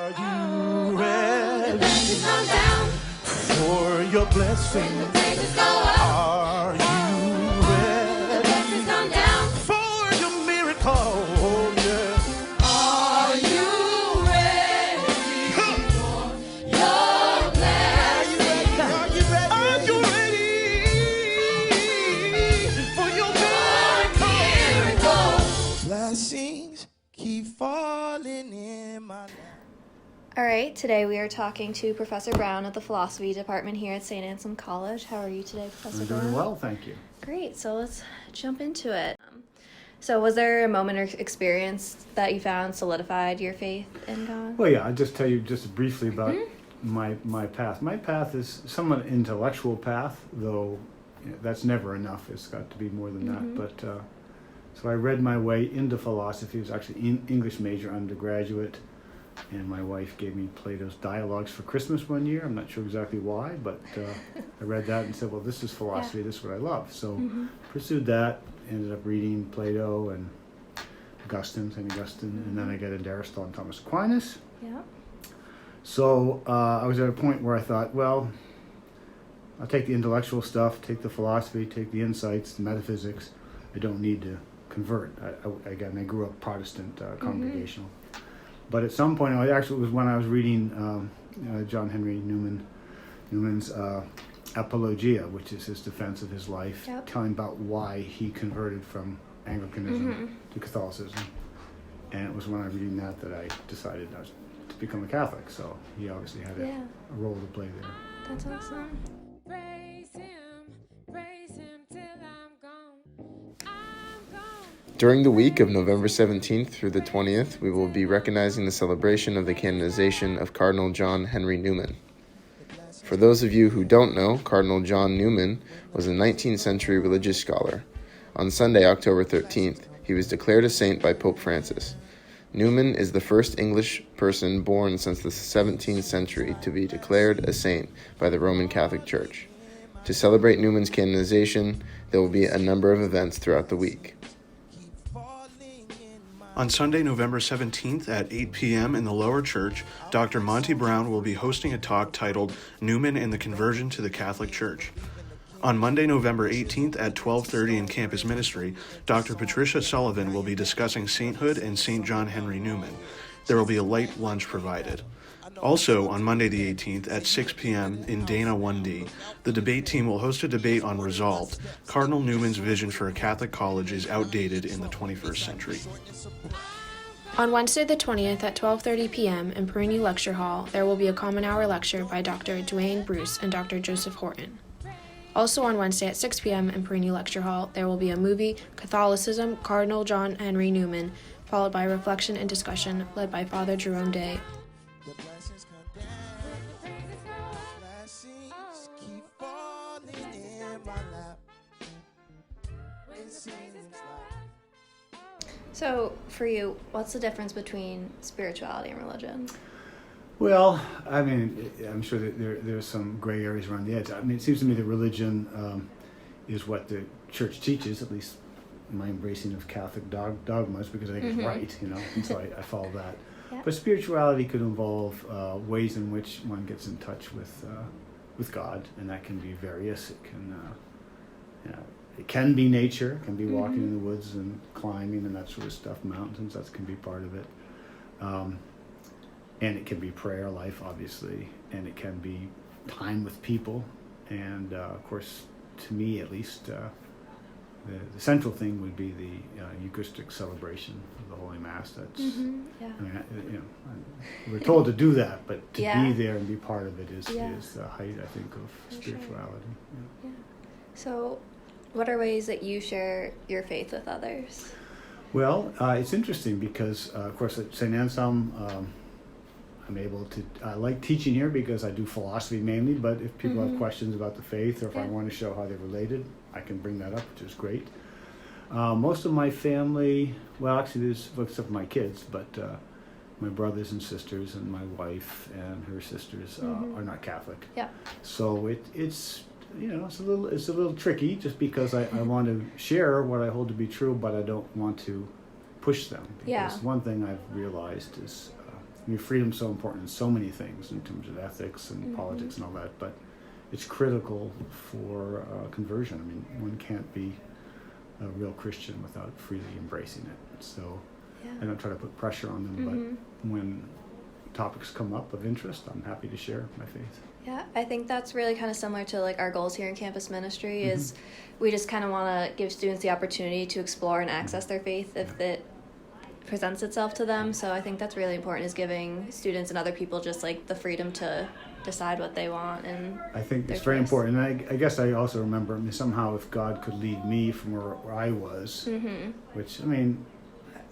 Are you ready Come down. for your blessing? Praises go up. Are you ready Blessings come down. for your miracle? Oh, yeah. Are you ready for your blessing? Are you ready? Are you ready for your miracle? Blessings keep falling in my life. All right, today we are talking to Professor Brown at the Philosophy Department here at St. Anselm College. How are you today, Professor Brown? I'm doing well, thank you. Great, so let's jump into it. So was there a moment or experience that you found solidified your faith in God? Well, yeah, I'll just tell you just briefly about my path. My path is somewhat an intellectual path, though that's never enough. It's got to be more than that. But so I read my way into philosophy. It was actually an English major undergraduate. And my wife gave me Plato's Dialogues for Christmas one year. I'm not sure exactly why, but I read that and said, well, this is philosophy. This is what I love. So pursued that, ended up reading Plato and St. Augustine, and then I got into Aristotle and Thomas Aquinas. Yeah. So I was at a point where I thought, well, I'll take the intellectual stuff, take the philosophy, take the insights, the metaphysics. I don't need to convert. I grew up Protestant, congregational. But at some point, it actually was when I was reading John Henry Newman's Apologia, which is his defense of his life, telling about why he converted from Anglicanism to Catholicism. And it was when I was reading that I decided to become a Catholic. So he obviously had a role to play there. That's awesome. Praise him till I'm gone. I'm gone. During the week of November 17th through the 20th, we will be recognizing the celebration of the canonization of Cardinal John Henry Newman. For those of you who don't know, Cardinal John Newman was a 19th century religious scholar. On Sunday, October 13th, he was declared a saint by Pope Francis. Newman is the first English person born since the 17th century to be declared a saint by the Roman Catholic Church. To celebrate Newman's canonization, there will be a number of events throughout the week. On Sunday, November 17th at 8 p.m. in the Lower Church, Dr. Monte Brown will be hosting a talk titled Newman and the Conversion to the Catholic Church. On Monday, November 18th at 12:30 in Campus Ministry, Dr. Patricia Sullivan will be discussing sainthood and St. John Henry Newman. There will be a light lunch provided. Also, on Monday the 18th at 6 p.m. in Dana 1D, the debate team will host a debate on Resolved. Cardinal Newman's vision for a Catholic college is outdated in the 21st century. On Wednesday the 20th at 12:30 p.m. in Perini Lecture Hall, there will be a Common Hour lecture by Dr. Dwayne Bruce and Dr. Joseph Horton. Also on Wednesday at 6 p.m. in Perini Lecture Hall, there will be a movie, Catholicism, Cardinal John Henry Newman, followed by reflection and discussion led by Father Jerome Day. The blessings come down. Blessings keep falling in my lap. It seems like So for you, what's the difference between spirituality and religion? Well, I mean, I'm sure that there's some gray areas around the edge. I mean, it seems to me that religion is what the church teaches, at least my embracing of Catholic dogmas, because I think it's right, and so I follow that. Yeah. But spirituality could involve ways in which one gets in touch with God, and that can be various. It can be nature, it can be walking in the woods and climbing and that sort of stuff, mountains, that can be part of it. And it can be prayer life, obviously, and it can be time with people. And of course, to me at least, the central thing would be the Eucharistic celebration of the Holy Mass. That's, I mean, we're told to do that, but to be there and be part of it is the height, I think, of spirituality. Yeah. So, what are ways that you share your faith with others? Well, it's interesting because, of course, at St. Anselm, I'm able to, I like teaching here because I do philosophy mainly, but if people have questions about the faith or if I want to show how they're related, I can bring that up, which is great. Most of my family, well, actually, there's, except for my kids, but my brothers and sisters and my wife and her sisters are not Catholic. Yeah. So it's it's a little tricky just because I want to share what I hold to be true, but I don't want to push them. Because one thing I've realized is I mean, freedom's so important in so many things in terms of ethics and politics and all that, but it's critical for conversion. I mean, one can't be a real Christian without freely embracing it. So I don't try to put pressure on them, but when topics come up of interest, I'm happy to share my faith. Yeah, I think that's really kind of similar to like our goals here in campus ministry is we just kind of want to give students the opportunity to explore and access their faith if it presents itself to them. So I think that's really important, is giving students and other people just like the freedom to decide what they want. And I think it's very important. And I guess I also remember, I mean, somehow if God could lead me from where I was, which, I mean,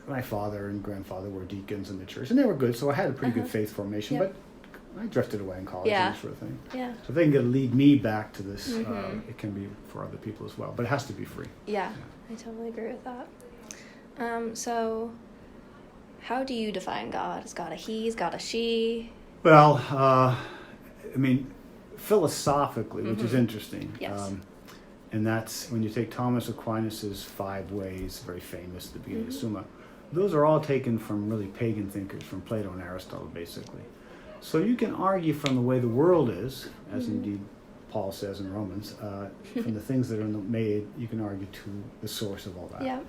my father and grandfather were deacons in the church, and they were good, so I had a pretty good faith formation, but I drifted away in college and that sort of thing. So if they can lead me back to this, it can be for other people as well, but it has to be free. Yeah, I totally agree with that. So how do you define God? Is God a he? Is God a she? Well, I mean, philosophically, which is interesting. And that's when you take Thomas Aquinas's 5 ways, very famous at the beginning of the Summa. Those are all taken from really pagan thinkers, from Plato and Aristotle, basically. So you can argue from the way the world is, as indeed Paul says in Romans, from the things that are made, you can argue to the source of all that.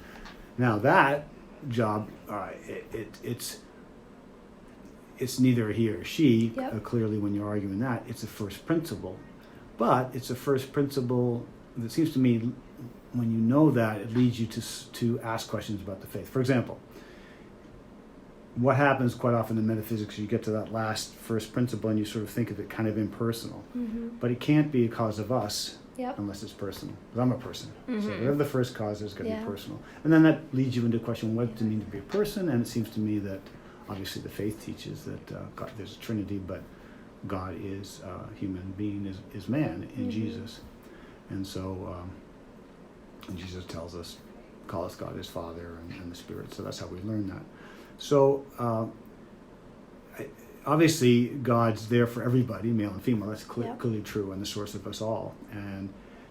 Now that job, it's neither a he or she. Clearly, when you're arguing that, it's a first principle. But it's a first principle that seems to me, when you know that, it leads you to ask questions about the faith. For example, what happens quite often in metaphysics, you get to that last first principle and you sort of think of it kind of impersonal. But it can't be a cause of us unless it's personal. Because I'm a person. So whatever the first cause is going to be personal. And then that leads you into the question, what does it mean to be a person? And it seems to me that obviously the faith teaches that God, there's a Trinity, but God is human being, is man in Jesus. And so and Jesus tells us, call us God his Father and the Spirit. So that's how we learn that. So obviously God's there for everybody, male and female. That's clearly true, and the source of us all. And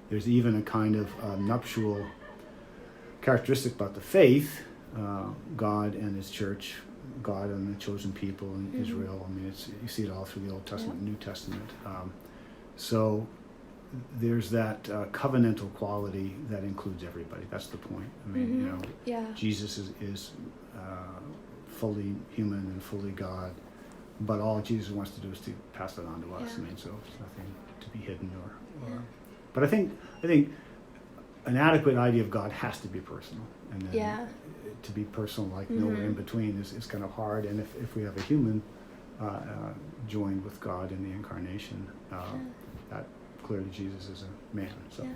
there's even a kind of nuptial characteristic about the faith, God and his church, God and the chosen people in Israel. I mean, you see it all through the Old Testament and New Testament. So there's that covenantal quality that includes everybody. That's the point. I mean, Jesus is fully human and fully God, but all Jesus wants to do is to pass that on to us. I mean, so it's nothing to be hidden or but I think an adequate idea of God has to be personal, and then to be personal, like nowhere in between, is kind of hard. And if we have a human joined with God in the incarnation, that clearly Jesus is a man. So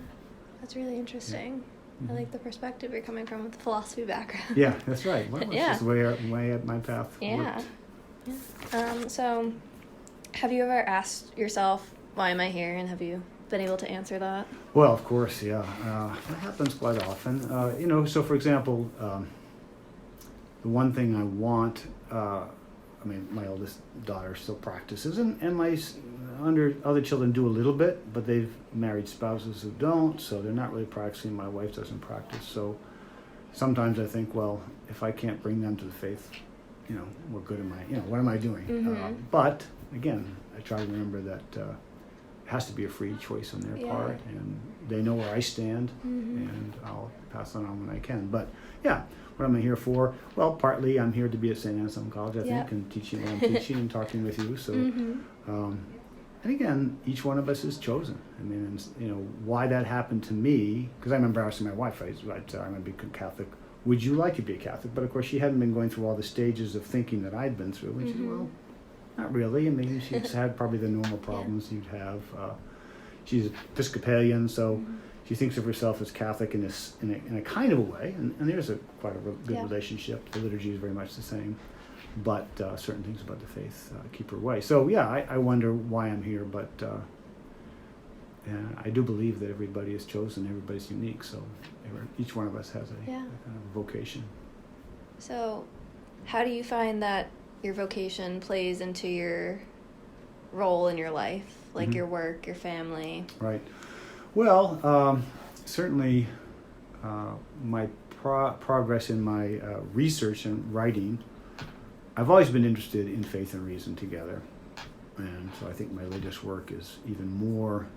that's really interesting. I like the perspective you're coming from with the philosophy background. Yeah, that's right. Well, it's just the way my path worked. So have you ever asked yourself, why am I here? And have you been able to answer that? Well, of course, that happens quite often. So for example, the one thing I want, I mean, my oldest daughter still practices, and my other children do a little bit, but they've married spouses who don't, so they're not really practicing. My wife doesn't practice, so sometimes I think, well, if I can't bring them to the faith, what good am I? What am I doing? But again, I try to remember that it has to be a free choice on their part, and they know where I stand, and I'll pass that on when I can. But what am I here for? Well, partly I'm here to be at St. Anselm College, I think, and teaching what I'm teaching and talking with you. So, and again, each one of us is chosen. I mean, why that happened to me, because I remember asking my wife, I'm going to be Catholic. Would you like to be a Catholic? But of course, she hadn't been going through all the stages of thinking that I'd been through. And she said, well, not really. I mean, she's had probably the normal problems you'd have. She's Episcopalian, so she thinks of herself as Catholic in a kind of a way, and there's quite a good relationship. The liturgy is very much the same, but certain things about the faith keep her away. So I wonder why I'm here, but I do believe that everybody is chosen, everybody's unique, so each one of us has a kind of vocation. So how do you find that your vocation plays into your role in your life, like your work, your family? Right. Well, certainly my progress in my research and writing I've always been interested in faith and reason together, and so I think my latest work is even more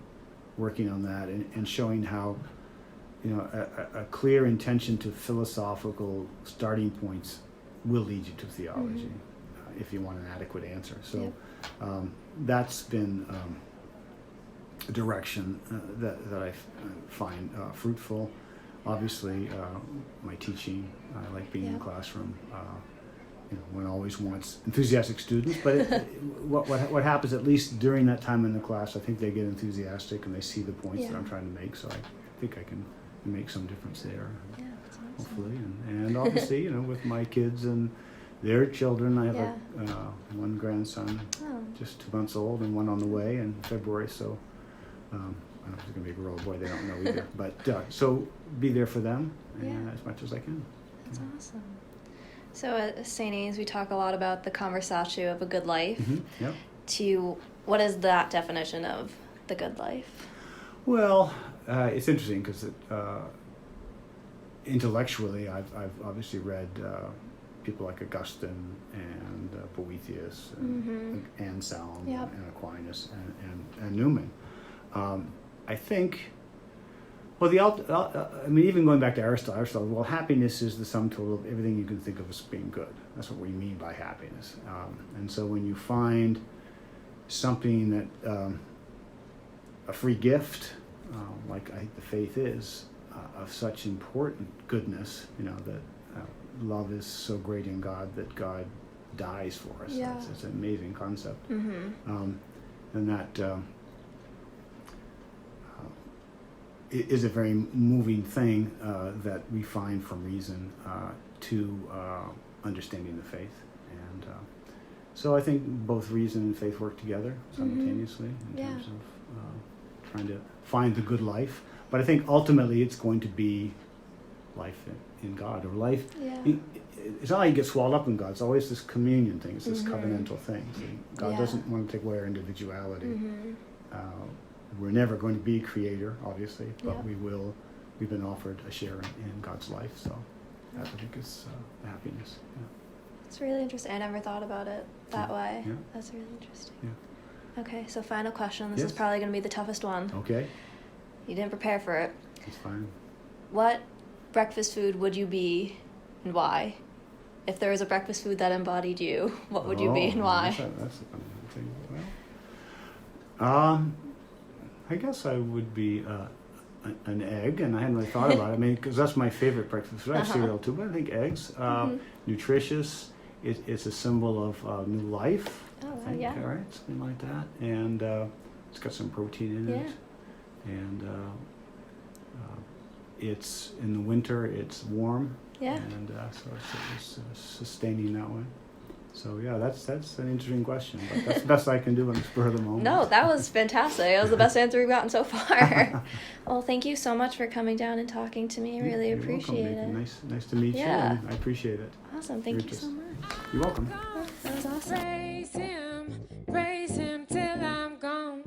working on that and showing how, a clear intention to philosophical starting points will lead you to theology, if you want an adequate answer. So that's been a direction that I find fruitful. Obviously, my teaching, I like being in the classroom. One always wants enthusiastic students, but what happens, at least during that time in the class, I think they get enthusiastic and they see the points that I'm trying to make. So I think I can make some difference there, that's awesome. hopefully. And obviously, with my kids and their children, I have one grandson, just 2 months old, and one on the way in February. So I don't know if it's going to be a girl or boy, they don't know either. But so be there for them as much as I can. That's awesome. So at St. A's, we talk a lot about the conversatio of a good life. What is that definition of the good life? Well, it's interesting because intellectually, I've obviously read people like Augustine and Boethius and Anselm and Aquinas and Newman. I think. Well, even going back to Aristotle, well, happiness is the sum total of everything you can think of as being good. That's what we mean by happiness. And so when you find something that, a free gift, like I think the faith is, of such important goodness, that love is so great in God that God dies for us. Yeah. It's an amazing concept. And that... is a very moving thing that we find from reason to understanding the faith. And so I think both reason and faith work together simultaneously in terms of trying to find the good life. But I think ultimately it's going to be life in God, or life. It's not like you get swallowed up in God. It's always this communion thing. It's this covenantal thing. God doesn't want to take away our individuality. We're never going to be creator, obviously, but we will. We've been offered a share in God's life, so that I think is happiness. It's really interesting. I never thought about it that way. Yeah. That's really interesting. Okay, so final question. This is Yes. probably going to be the toughest one. Okay. You didn't prepare for it. It's fine. What breakfast food would you be, and why? If there was a breakfast food that embodied you, what would you be and why? That's a fun thing. Well, I guess I would be an egg, and I hadn't really thought about it. I mean, because that's my favorite breakfast food. I have cereal too, but I think eggs, nutritious. It's a symbol of new life. Oh, I think, yeah. all right, something like that, and it's got some protein in it, and it's in the winter. It's warm, and so it's sustaining that way. So yeah, that's an interesting question, but that's the best I can do on the spur of the moment. No, that was fantastic. That was the best answer we've gotten so far. Well, thank you so much for coming down and talking to me. I really You're appreciate welcome, it. Nikki. Nice to meet you, and I appreciate it. Awesome. Thank you so much. You're welcome. That was awesome. Praise him till I'm gone.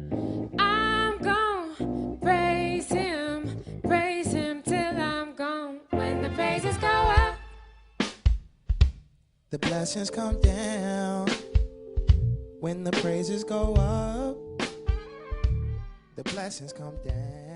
I'm gone. Praise him till I'm gone. When the praises go up, The blessings come down. When the praises go up, the blessings come down.